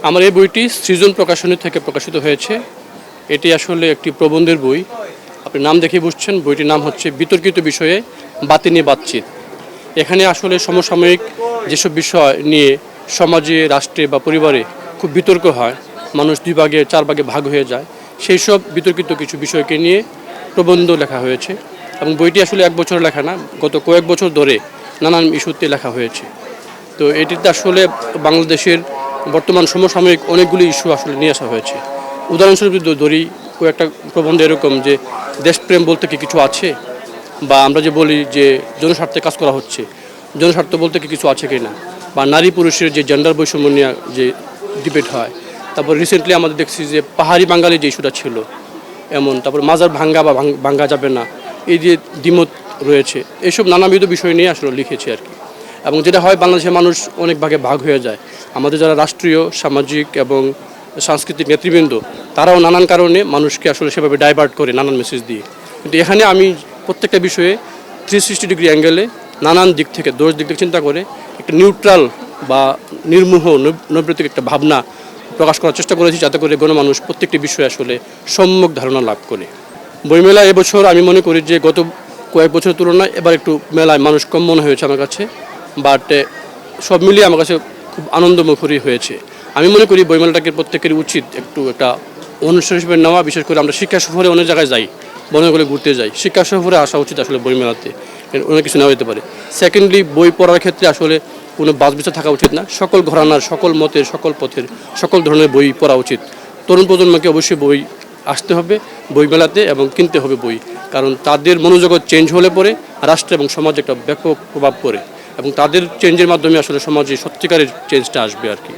আমার এই বইটি সৃজন প্রকাশনী থেকে প্রকাশিত হয়েছে। এটি আসলে একটি প্রবন্ধের বই। আপনি নাম দেখে বুঝছেন, বইটির নাম হচ্ছে বিতর্কিত বিষয়ে বাতিনি বাতচিত। এখানে আসলে সমসাময়িক যেসব বিষয় নিয়ে সমাজে, রাষ্ট্রে বা পরিবারে খুব বিতর্ক হয়, মানুষ 2 ভাগে 4 ভাগে ভাগ হয়ে যায়, সেই সব বিতর্কিত কিছু বিষয়কে নিয়ে প্রবন্ধ লেখা হয়েছে। এবং বইটি আসলে 1 বছর লেখা না, গত কয়েক বছর ধরে নানান ইস্যুতে লেখা হয়েছে। তো এটিতে আসলে বাংলাদেশের বর্তমান সমসাময়িক অনেকগুলি ইস্যু আসলে নিয়ে আসা হয়েছে। উদাহরণস্বরূপ যদি ধরি, কয়েকটা প্রবন্ধ এরকম যে দেশপ্রেম বলতে কি কিছু আছে, বা আমরা যে বলি যে জনস্বার্থে কাজ করা হচ্ছে, জনস্বার্থ বলতে কি কিছু আছে কি না, বা নারী পুরুষের যে জেন্ডার বৈষম্য নিয়ে যে ডিবেট হয়। তারপর রিসেন্টলি আমাদের দেখছি যে পাহাড়ি বাঙালি যে ইস্যুটা ছিল এমন, তারপর মাজার ভাঙ্গা বা ভাঙ্গা যাবে না, এই যে দ্বিমত রয়েছে, এইসব নানাবিধ বিষয় নিয়ে আসলে লিখেছি আর কি। এবং যেটা হয়, বাংলাদেশের মানুষ অনেক ভাগে ভাগ হয়ে যায়। আমাদের যারা রাষ্ট্রীয়, সামাজিক এবং সাংস্কৃতিক নেতৃবৃন্দ, তারাও নানান কারণে মানুষকে আসলে সেভাবে ডাইভার্ট করে নানান মেসেজ দিয়ে। কিন্তু এখানে আমি প্রত্যেকটা বিষয়ে 360 ডিগ্রি অ্যাঙ্গেলে নানান দিক থেকে, দোষ দিক থেকে চিন্তা করে একটা নিউট্রাল বা নির্মোহ নৈর্ব্যক্তিক একটা ভাবনা প্রকাশ করার চেষ্টা করেছি, যাতে করে গণমানুষ প্রত্যেকটি বিষয়ে আসলে সম্যক ধারণা লাভ করে। বইমেলা এবছর আমি মনে করি যে গত কয়েক বছরের তুলনায় এবার একটু মেলায় মানুষ কম মনে হয়েছে আমার কাছে, বাট সব মিলিয়ে আমার কাছে খুব আনন্দমুখরই হয়েছে। আমি মনে করি বইমেলাটাকে প্রত্যেকেরই উচিত একটু একটা অনুষ্ঠান হিসেবে নেওয়া। বিশেষ করে আমরা শিক্ষা সফরে অনেক জায়গায় যাই, বনগুলো ঘুরতে যাই, শিক্ষা সফরে আসা উচিত আসলে বইমেলাতে, অনেক কিছু নেওয়া যেতে পারে। সেকেন্ডলি, বই পড়ার ক্ষেত্রে আসলে কোনো বাছ বিচার থাকা উচিত না। সকল ঘরানার, সকল মতের, সকল পথের, সকল ধরনের বই পড়া উচিত। তরুণ প্রজন্মকে অবশ্যই বই আসতে হবে বইমেলাতে এবং কিনতে হবে বই, কারণ তাদের মনোজগৎ চেঞ্জ হলে পরে রাষ্ট্র এবং সমাজে একটা ব্যাপক প্রভাব পড়ে, এবং তাদের চেঞ্জের মাধ্যমে আসলে সমাজে সত্যিকারের চেঞ্জটা আসবে আর কি।